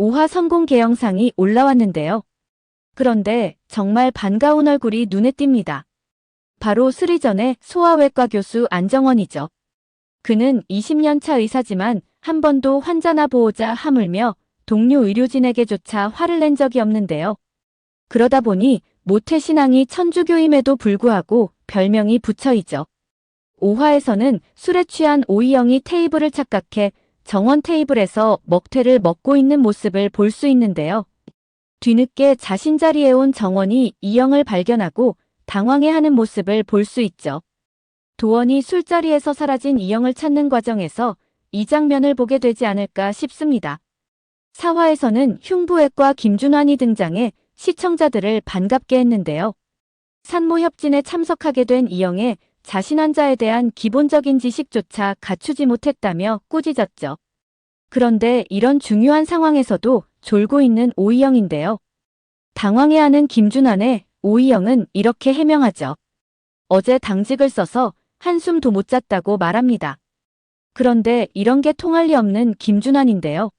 5화 성공개 영상이 올라왔는데요. 그런데 정말 반가운 얼굴이 눈에 띕니다. 바로 스리전의 소아외과 교수 안정원이죠. 그는 20년 차 의사지만 한 번도 환자나 보호자 하물며 동료 의료진에게조차 화를 낸 적이 없는데요. 그러다 보니 모태신앙이 천주교임에도 불구하고 별명이 부처이죠. 5화에서는 술에 취한 오이영이 테이블을 착각해 정원 테이블에서 먹태를 먹고 있는 모습을 볼 수 있는데요. 뒤늦게 자신 자리에 온 정원이 이영을 발견하고 당황해하는 모습을 볼 수 있죠. 도원이 술자리에서 사라진 이영을 찾는 과정에서 이 장면을 보게 되지 않을까 싶습니다. 4화에서는 흉부외과 김준환이 등장해 시청자들을 반갑게 했는데요. 산모협진에 참석하게 된 이영의 자신 환자에 대한 기본적인 지식조차 갖추지 못했다며 꾸짖었죠. 그런데 이런 중요한 상황에서도 졸고 있는 오이영인데요. 당황해하는 김준환의 오이영은 이렇게 해명하죠. 어제 당직을 써서 한숨도 못 잤다고 말합니다. 그런데 이런 게 통할 리 없는 김준환인데요.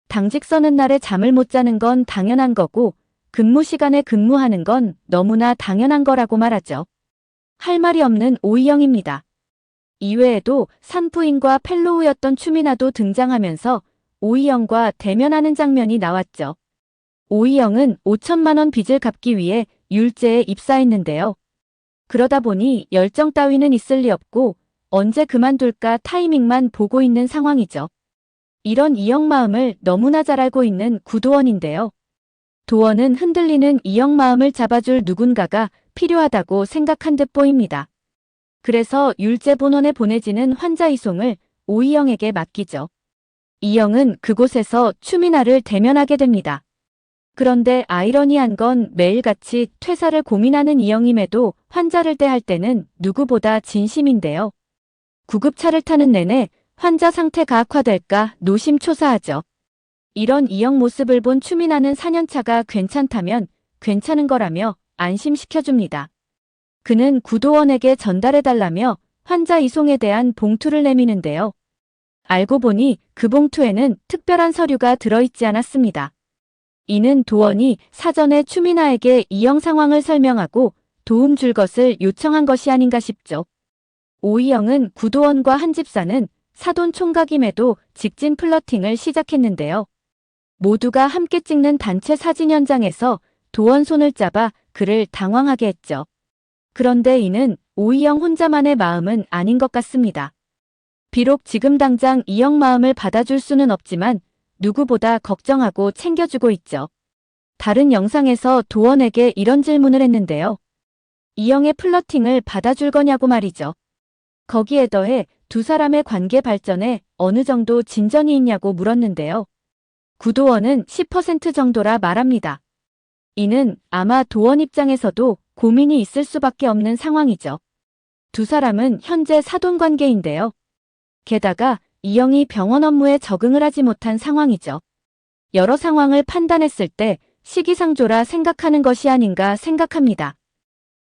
당직 서는 날에 잠을 못 자는 건 당연한 거고 근무 시간에 근무하는 건 너무나 당연한 거라고 말하죠. 할 말이 없는 오이영입니다. 이외에도 산부인과 펠로우였던 추미나도 등장하면서 오이영과 대면하는 장면이 나왔죠. 오이영은 5천만 원 빚을 갚기 위해 율제에 입사했는데요. 그러다 보니 열정 따위는 있을 리 없고 언제 그만둘까 타이밍만 보고 있는 상황이죠. 이런 이영 마음을 너무나 잘 알고 있는 구도원인데요. 도원은 흔들리는 이영 마음을 잡아줄 누군가가 필요하다고 생각한 듯 보입니다. 그래서 율제 본원에 보내지는 환자 이송을 오이영에게 맡기죠. 이영은 그곳에서 추미나를 대면하게 됩니다. 그런데 아이러니한 건 매일같이 퇴사를 고민하는 이영임에도 환자를 대할 때는 누구보다 진심인데요. 구급차를 타는 내내 환자 상태가 악화될까 노심초사하죠. 이런 이영 모습을 본 추미나는 4년차가 괜찮다면 괜찮은 거라며 안심시켜줍니다. 그는 구도원에게 전달해달라며 환자 이송에 대한 봉투를 내미는데요. 알고 보니 그 봉투에는 특별한 서류가 들어있지 않았습니다. 이는 도원이 사전에 추미나에게 이영 상황을 설명하고 도움 줄 것을 요청한 것이 아닌가 싶죠. 오이영은 구도원과 한 집사는 사돈 총각임에도 직진 플러팅을 시작했는데요. 모두가 함께 찍는 단체 사진 현장에서 도원 손을 잡아 그를 당황하게 했죠. 그런데 이는 오이영 혼자만의 마음은 아닌 것 같습니다. 비록 지금 당장 이영 마음을 받아줄 수는 없지만 누구보다 걱정하고 챙겨주고 있죠. 다른 영상에서 도원에게 이런 질문을 했는데요. 이영의 플러팅을 받아줄 거냐고 말이죠. 거기에 더해 두 사람의 관계 발전에 어느 정도 진전이 있냐고 물었는데요. 구도원은 10% 정도라 말합니다. 이는 아마 도원 입장에서도 고민이 있을 수밖에 없는 상황이죠. 두 사람은 현재 사돈 관계인데요. 게다가 이영이 병원 업무에 적응을 하지 못한 상황이죠. 여러 상황을 판단했을 때 시기상조라 생각하는 것이 아닌가 생각합니다.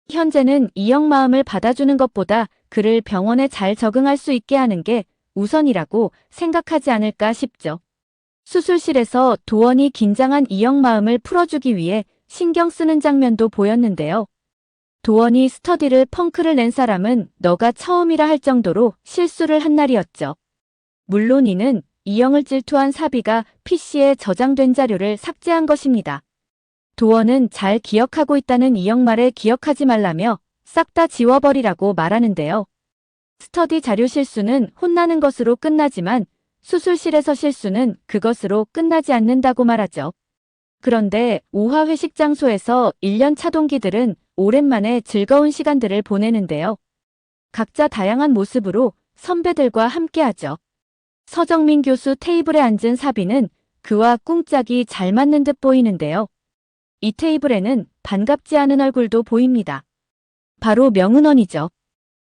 현재는 이영 마음을 받아주는 것보다 그를 병원에 잘 적응할 수 있게 하는 게 우선이라고 생각하지 않을까 싶죠. 수술실에서 도원이 긴장한 이영 마음을 풀어주기 위해 신경 쓰는 장면도 보였는데요. 도원이 스터디를 펑크를 낸 사람은 너가 처음이라 할 정도로 실수를 한 날이었죠. 물론 이는 이영을 질투한 사비가 PC에 저장된 자료를 삭제한 것입니다. 도원은 잘 기억하고 있다는 이영 말에 기억하지 말라며 싹 다 지워버리라고 말하는데요. 스터디 자료 실수는 혼나는 것으로 끝나지만 수술실에서 실수는 그것으로 끝나지 않는다고 말하죠. 그런데 5화 회식 장소에서 1년 차 동기들은 오랜만에 즐거운 시간들을 보내는데요. 각자 다양한 모습으로 선배들과 함께하죠. 서정민 교수 테이블에 앉은 사비는 그와 꿍짝이 잘 맞는 듯 보이는데요. 이 테이블에는 반갑지 않은 얼굴도 보입니다. 바로 명은원이죠.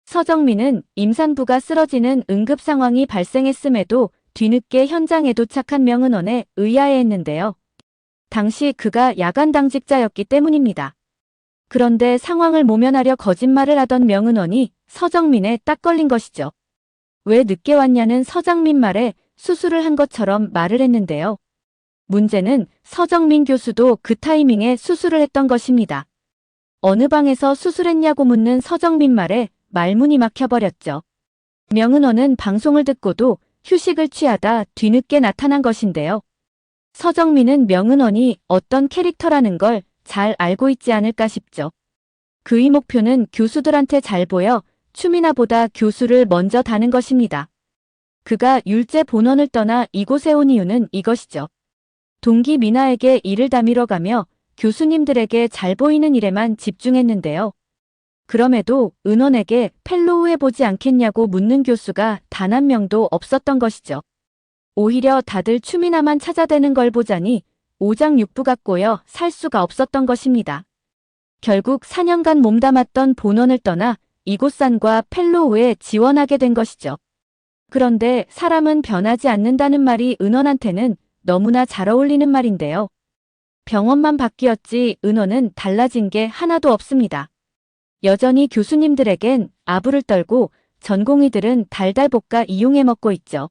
서정민은 임산부가 쓰러지는 응급 상황이 발생했음에도 뒤늦게 현장에 도착한 명은원에 의아해했는데요. 당시 그가 야간 당직자였기 때문입니다. 그런데 상황을 모면하려 거짓말을 하던 명은원이 서정민에 딱 걸린 것이죠. 왜 늦게 왔냐는 서장민 말에 수술을 한 것처럼 말을 했는데요. 문제는 서정민 교수도 그 타이밍에 수술을 했던 것입니다. 어느 방에서 수술했냐고 묻는 서정민 말에 말문이 막혀버렸죠. 명은원은 방송을 듣고도 휴식을 취하다 뒤늦게 나타난 것인데요. 서정민은 명은원이 어떤 캐릭터라는 걸 잘 알고 있지 않을까 싶죠. 그의 목표는 교수들한테 잘 보여 추미나보다 교수를 먼저 다는 것입니다. 그가 율제 본원을 떠나 이곳에 온 이유는 이것이죠. 동기 미나에게 일을 다 밀어가며 교수님들에게 잘 보이는 일에만 집중했는데요. 그럼에도 은원에게 펠로우 해보지 않겠냐고 묻는 교수가 단 한 명도 없었던 것이죠. 오히려 다들 추미나만 찾아대는 걸 보자니 오장육부가 꼬여 살 수가 없었던 것입니다. 결국 4년간 몸담았던 본원을 떠나 이곳산과 펠로우에 지원하게 된 것이죠. 그런데 사람은 변하지 않는다는 말이 은원한테는 너무나 잘 어울리는 말인데요. 병원만 바뀌었지 은원은 달라진 게 하나도 없습니다. 여전히 교수님들에겐 아부를 떨고 전공의들은 달달 볶아 이용해 먹고 있죠.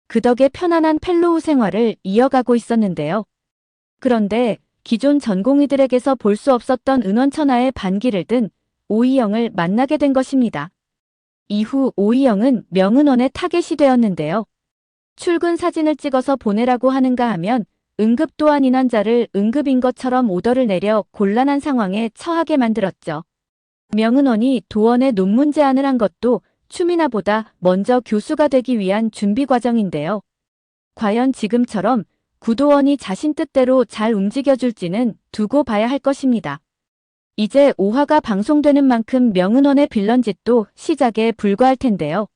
그 덕에 편안한 펠로우 생활을 이어가고 있었는데요. 그런데 기존 전공의들에게서 볼 수 없었던 은원천하의 반기를 든 오이영을 만나게 된 것입니다. 이후 오이영은 명은원의 타겟이 되었는데요. 출근 사진을 찍어서 보내라고 하는가 하면 응급 도안인 환자를 응급인 것처럼 오더를 내려 곤란한 상황에 처하게 만들었죠. 명은원이 도원에 논문 제안을 한 것도 추미나보다 먼저 교수가 되기 위한 준비 과정인데요. 과연 지금처럼 구도원이 자신 뜻대로 잘 움직여줄지는 두고 봐야 할 것입니다. 이제 5화가 방송되는 만큼 명은원의 빌런짓도 시작에 불과할 텐데요.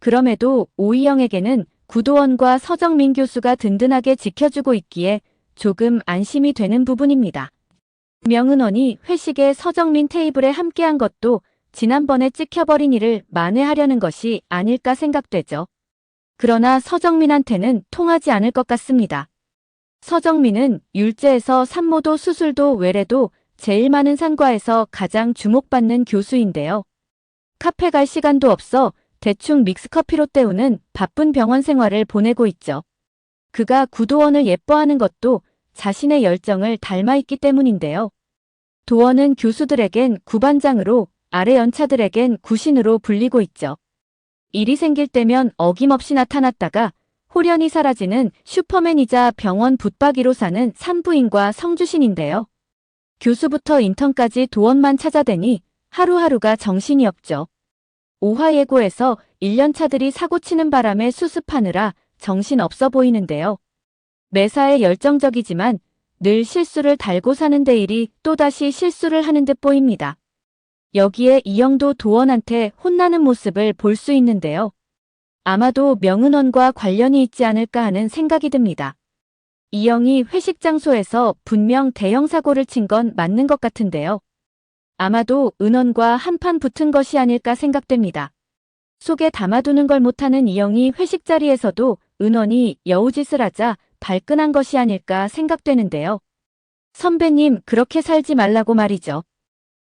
그럼에도 오이영에게는 구도원과 서정민 교수가 든든하게 지켜주고 있기에 조금 안심이 되는 부분입니다. 명은원이 회식에 서정민 테이블에 함께한 것도 지난번에 찍혀버린 일을 만회하려는 것이 아닐까 생각되죠. 그러나 서정민한테는 통하지 않을 것 같습니다. 서정민은 율제에서 산모도 수술도 외래도 제일 많은 산과에서 가장 주목받는 교수인데요. 카페 갈 시간도 없어 대충 믹스커피로 때우는 바쁜 병원 생활을 보내고 있죠. 그가 구도원을 예뻐하는 것도 자신의 열정을 닮아있기 때문인데요. 도원은 교수들에겐 구반장으로 아래 연차들에겐 구신으로 불리고 있죠. 일이 생길 때면 어김없이 나타났다가 홀연히 사라지는 슈퍼맨이자 병원 붙박이로 사는 산부인과 성주신인데요. 교수부터 인턴까지 도원만 찾아대니 하루하루가 정신이 없죠. 5화 예고에서 1년차들이 사고치는 바람에 수습하느라 정신없어 보이는데요. 매사에 열정적이지만 늘 실수를 달고 사는 대일이 또다시 실수를 하는 듯 보입니다. 여기에 이영도 도원한테 혼나는 모습을 볼 수 있는데요. 아마도 명은원과 관련이 있지 않을까 하는 생각이 듭니다. 이영이 회식 장소에서 분명 대형 사고를 친 건 맞는 것 같은데요. 아마도 은원과 한판 붙은 것이 아닐까 생각됩니다. 속에 담아두는 걸 못하는 이영이 회식 자리에서도 은원이 여우짓을 하자 발끈한 것이 아닐까 생각되는데요. 선배님 그렇게 살지 말라고 말이죠.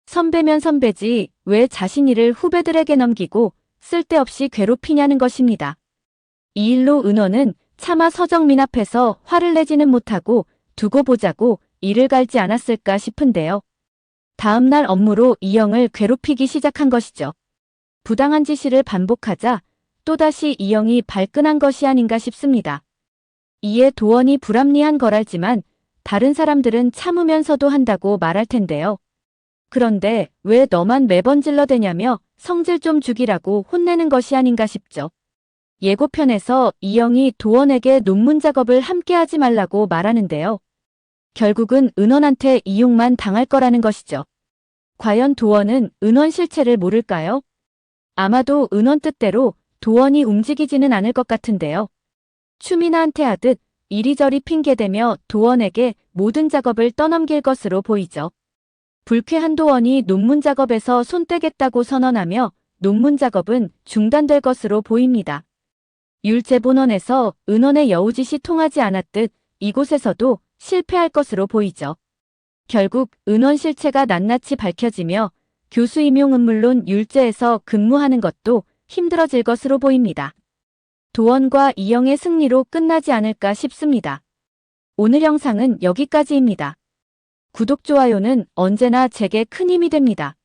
선배면 선배지 왜 자신 일을 후배들에게 넘기고 쓸데없이 괴롭히냐는 것입니다. 이 일로 은원은 차마 서정민 앞에서 화를 내지는 못하고 두고 보자고 이를 갈지 않았을까 싶은데요. 다음 날 업무로 이영을 괴롭히기 시작한 것이죠. 부당한 지시를 반복하자 또다시 이영이 발끈한 것이 아닌가 싶습니다. 이에 도원이 불합리한 거랄지만 다른 사람들은 참으면서도 한다고 말할 텐데요. 그런데 왜 너만 매번 질러대냐며 성질 좀 죽이라고 혼내는 것이 아닌가 싶죠. 예고편에서 이영이 도원에게 논문 작업을 함께하지 말라고 말하는데요. 결국은 은원한테 이용만 당할 거라는 것이죠. 과연 도원은 은원 실체를 모를까요? 아마도 은원 뜻대로 도원이 움직이지는 않을 것 같은데요. 추미나한테 하듯 이리저리 핑계대며 도원에게 모든 작업을 떠넘길 것으로 보이죠. 불쾌한 도원이 논문 작업에서 손 떼겠다고 선언하며 논문 작업은 중단될 것으로 보입니다. 율제본원에서 은원의 여우짓이 통하지 않았듯 이곳에서도 실패할 것으로 보이죠. 결국 은원 실체가 낱낱이 밝혀지며 교수 임용은 물론 율제에서 근무하는 것도 힘들어질 것으로 보입니다. 도원과 이영의 승리로 끝나지 않을까 싶습니다. 오늘 영상은 여기까지입니다. 구독, 좋아요는 언제나 제게 큰 힘이 됩니다.